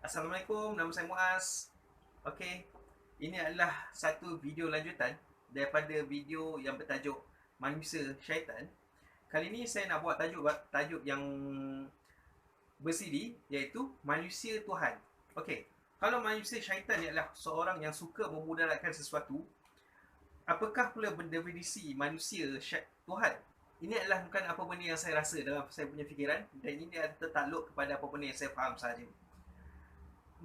Assalamualaikum, nama saya Muaz. Okey, ini adalah satu video lanjutan daripada video yang bertajuk Manusia Syaitan. Kali ini saya nak buat tajuk yang bersiri, iaitu Manusia Tuhan. Okey, kalau manusia syaitan ialah seorang yang suka memudaratkan sesuatu, apakah pula definisi manusia Tuhan? Ini adalah bukan apa benda yang saya rasa dalam saya punya fikiran, dan ini adalah tertakluk kepada apa benda yang saya faham sahaja.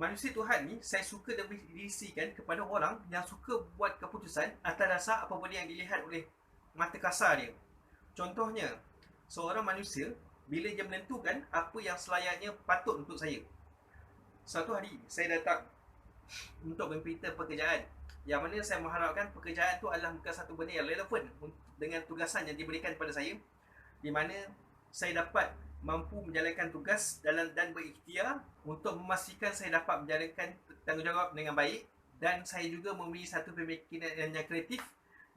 Manusia Tuhan ni saya suka definisikan kepada orang yang suka buat keputusan atas dasar apa benda yang dilihat oleh mata kasar dia. Contohnya, seorang manusia bila dia menentukan apa yang selayaknya patut untuk saya. Satu hari saya datang untuk memberitahu pekerjaan, yang mana saya mengharapkan pekerjaan tu adalah bukan satu benda yang relevan dengan tugasan yang diberikan kepada saya, di mana saya dapat mampu menjalankan tugas dan berikhtiar untuk memastikan saya dapat menjalankan tanggungjawab dengan baik, dan saya juga memberi satu pemikiran yang kreatif,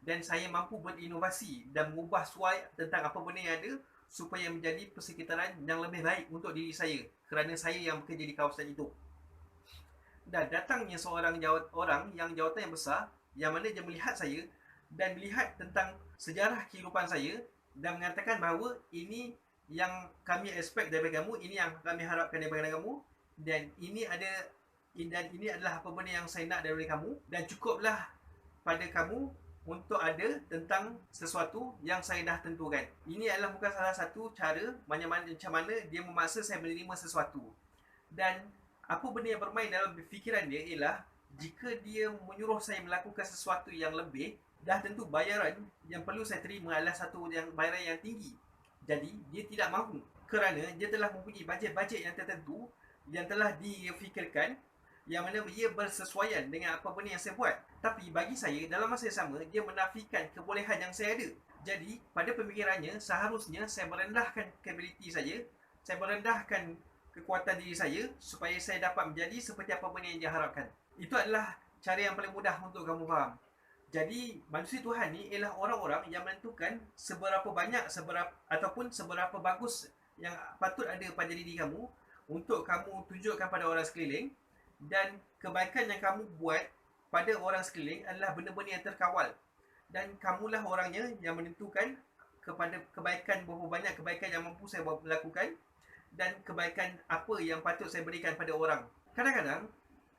dan saya mampu berinovasi dan mengubah suai tentang apa benda yang ada supaya menjadi persekitaran yang lebih baik untuk diri saya kerana saya yang bekerja di kawasan itu. Dan datangnya seorang orang yang jawatan yang besar, yang mana dia melihat saya dan melihat tentang sejarah kehidupan saya dan mengatakan bahawa ini yang kami expect daripada kamu, ini yang kami harapkan daripada kamu, dan ini adalah apa benda yang saya nak daripada kamu, dan cukuplah pada kamu untuk ada tentang sesuatu yang saya dah tentukan. Ini adalah bukan salah satu cara macam mana dia memaksa saya menerima sesuatu. Dan apa benda yang bermain dalam fikiran dia ialah, jika dia menyuruh saya melakukan sesuatu yang lebih, dah tentu bayaran yang perlu saya terima adalah satu bayaran yang tinggi. Jadi dia tidak mahu kerana dia telah mempunyai bajet-bajet yang tertentu yang telah difikirkan, yang mana ia bersesuaian dengan apa benda yang saya buat. Tapi bagi saya, dalam masa yang sama, dia menafikan kebolehan yang saya ada. Jadi pada pemikirannya, seharusnya saya merendahkan capability saya merendahkan kekuatan diri saya supaya saya dapat menjadi seperti apa benda yang dia harapkan. Itu adalah cara yang paling mudah untuk kamu faham. Jadi manusia Tuhan ni ialah orang-orang yang menentukan seberapa banyak ataupun seberapa bagus yang patut ada pada diri kamu untuk kamu tunjukkan pada orang sekeliling, dan kebaikan yang kamu buat pada orang sekeliling adalah benda-benda yang terkawal, dan kamulah orangnya yang menentukan kepada kebaikan, berapa banyak kebaikan yang mampu saya lakukan dan kebaikan apa yang patut saya berikan pada orang. Kadang-kadang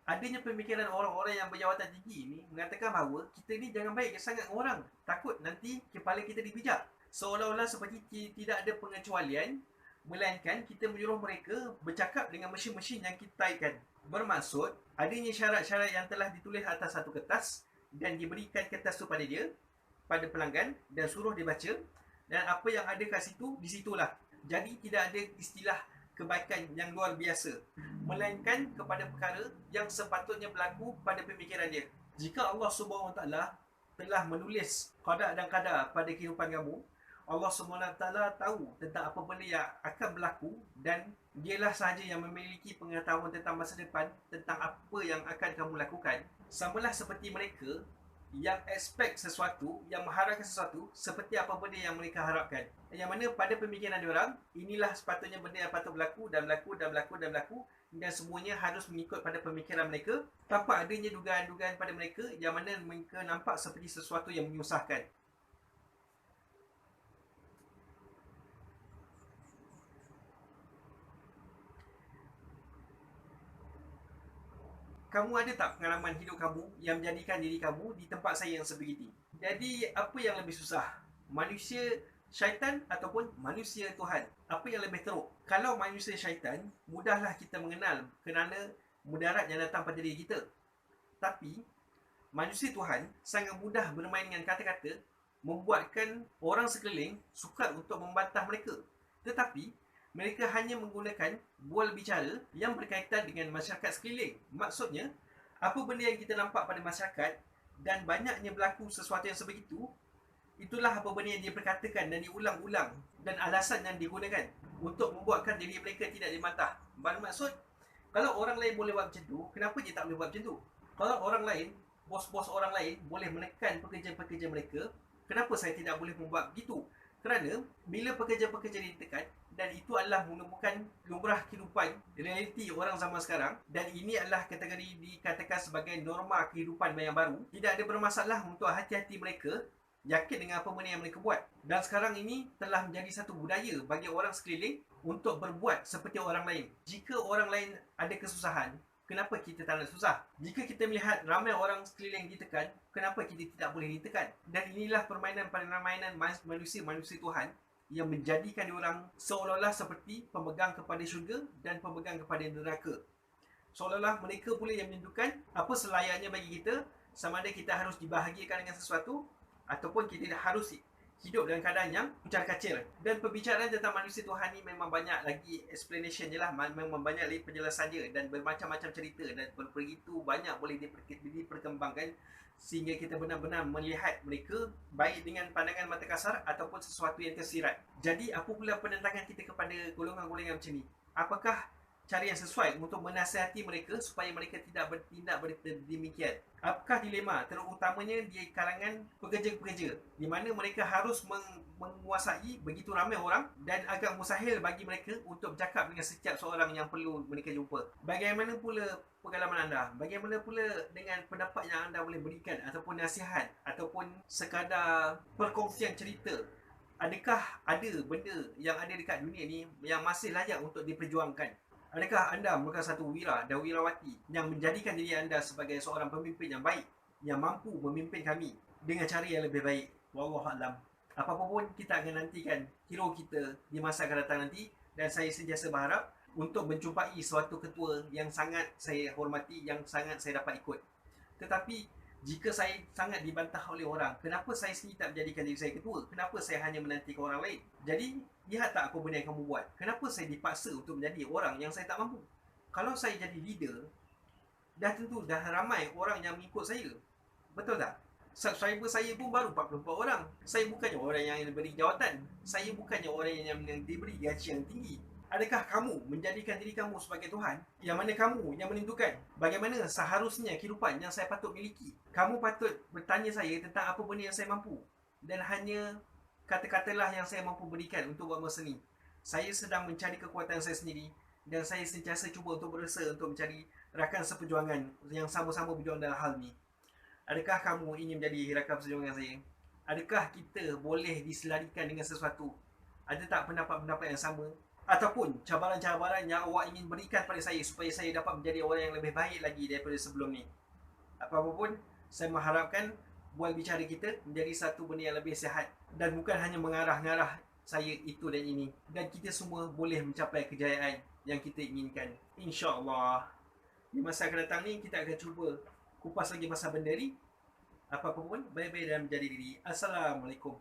adanya pemikiran orang-orang yang berjawatan tinggi ini mengatakan bahawa kita ni jangan baik sangat dengan orang, takut nanti kepala kita dibijak. Seolah-olah seperti tidak ada pengecualian, melainkan kita menyuruh mereka bercakap dengan mesin-mesin yang kita taikkan. Bermaksud, adanya syarat-syarat yang telah ditulis atas satu kertas dan diberikan kertas tu pada dia, pada pelanggan, dan suruh dia baca, dan apa yang ada kat situ, di situlah. Jadi tidak ada istilah kebaikan yang luar biasa, melainkan kepada perkara yang sepatutnya berlaku pada pemikiran dia. Jika Allah SWT telah menulis qada dan qadar pada kehidupan kamu, Allah SWT tahu tentang apa benda yang akan berlaku, dan dialah sahaja yang memiliki pengetahuan tentang masa depan, tentang apa yang akan kamu lakukan. Samalah seperti mereka yang expect sesuatu, yang mengharapkan sesuatu seperti apa benda yang mereka harapkan. Yang mana pada pemikiran diorang, inilah sepatutnya benda yang patut berlaku, dan semuanya harus mengikut pada pemikiran mereka, tanpa adanya dugaan-dugaan pada mereka yang mana mereka nampak seperti sesuatu yang menyusahkan. Kamu ada tak pengalaman hidup kamu yang menjadikan diri kamu di tempat saya yang sebegitu? Jadi apa yang lebih susah? Manusia syaitan ataupun manusia Tuhan? Apa yang lebih teruk? Kalau manusia syaitan, mudahlah kita mengenal kerana mudarat yang datang pada diri kita. Tapi manusia Tuhan sangat mudah bermain dengan kata-kata, membuatkan orang sekeliling sukar untuk membantah mereka. Tetapi mereka hanya menggunakan bual bicara yang berkaitan dengan masyarakat sekeliling. Maksudnya, apa benda yang kita nampak pada masyarakat dan banyaknya berlaku sesuatu yang sebegitu, itulah apa benda yang dia perkatakan dan diulang-ulang, dan alasan yang digunakan untuk membuatkan diri mereka tidak dimantah. Bermaksud, kalau orang lain boleh buat macam tu, kenapa dia tak boleh buat macam tu? Kalau orang lain, bos-bos orang lain boleh menekan pekerja-pekerja mereka, kenapa saya tidak boleh membuat begitu? Kerana bila pekerja-pekerja ditekan, dan itu adalah merupakan lumrah kehidupan realiti orang zaman sekarang, dan ini adalah kategori dikatakan sebagai norma kehidupan yang baru. Tidak ada bermasalah untuk hati-hati mereka yakin dengan apa benda yang mereka buat. Dan sekarang ini telah menjadi satu budaya bagi orang sekeliling untuk berbuat seperti orang lain. Jika orang lain ada kesusahan, kenapa kita tak nak susah? Jika kita melihat ramai orang sekeliling ditekan, kenapa kita tidak boleh ditekan? Dan inilah permainan manusia Tuhan yang menjadikan diorang seolah-olah seperti pemegang kepada syurga dan pemegang kepada neraka. Seolah-olah mereka pula yang menentukan apa selayaknya bagi kita, sama ada kita harus dibahagiakan dengan sesuatu ataupun kita harus hidup dalam keadaan yang pucar kacir. Dan perbicaraan tentang manusia Tuhan ni memang banyak lagi explanation je lah, memang banyak lagi penjelasan dia dan bermacam-macam cerita, dan begitu banyak boleh diperkembangkan sehingga kita benar-benar melihat mereka baik dengan pandangan mata kasar ataupun sesuatu yang tersirat. Jadi apa pula penentangan kita kepada golongan-golongan macam ni? Apakah cara yang sesuai untuk menasihati mereka supaya mereka tidak bertindak demikian? Apakah dilema terutamanya di kalangan pekerja-pekerja di mana mereka harus menguasai begitu ramai orang dan agak mustahil bagi mereka untuk bercakap dengan setiap seorang yang perlu mereka jumpa? Bagaimana pula pengalaman anda? Bagaimana pula dengan pendapat yang anda boleh berikan ataupun nasihat ataupun sekadar perkongsian cerita? Adakah ada benda yang ada dekat dunia ni yang masih layak untuk diperjuangkan? Adakah anda merupakan satu wira dan wirawati yang menjadikan diri anda sebagai seorang pemimpin yang baik, yang mampu memimpin kami dengan cara yang lebih baik? Wallahualam. Apa-apa pun kita akan nantikan hero kita di masa akan datang nanti, dan saya sentiasa berharap untuk menjumpai suatu ketua yang sangat saya hormati, yang sangat saya dapat ikut. Tetapi jika saya sangat dibantah oleh orang, kenapa saya sendiri tak menjadikan diri saya ketua? Kenapa saya hanya menantikan orang lain? Jadi, lihat tak apa benda yang kamu buat? Kenapa saya dipaksa untuk menjadi orang yang saya tak mampu? Kalau saya jadi leader, dah tentu dah ramai orang yang mengikut saya. Betul tak? Subscriber saya pun baru 44 orang. Saya bukannya orang yang diberi jawatan. Saya bukannya orang yang diberi gaji yang tinggi. Adakah kamu menjadikan diri kamu sebagai Tuhan? Yang mana kamu yang menentukan bagaimana seharusnya kehidupan yang saya patut miliki? Kamu patut bertanya saya tentang apa benda yang saya mampu, dan hanya kata-katalah yang saya mampu berikan untuk buat masa ni. Saya sedang mencari kekuatan saya sendiri, dan saya sentiasa cuba untuk berusaha untuk mencari rakan seperjuangan yang sama-sama berjuang dalam hal ni. Adakah kamu ingin menjadi rakan seperjuangan saya? Adakah kita boleh diselarikan dengan sesuatu? Ada tak pendapat-pendapat yang sama? Ataupun cabaran-cabaran yang awak ingin berikan pada saya supaya saya dapat menjadi orang yang lebih baik lagi daripada sebelum ni? Apa-apa pun, saya mengharapkan bual bicara kita menjadi satu benda yang lebih sihat, dan bukan hanya mengarah-ngarah saya itu dan ini, dan kita semua boleh mencapai kejayaan yang kita inginkan, insya-Allah. Di masa akan datang ni kita akan cuba kupas lagi pasal benda ni. Apa-apa pun, bye-bye dan menjadi diri. Assalamualaikum.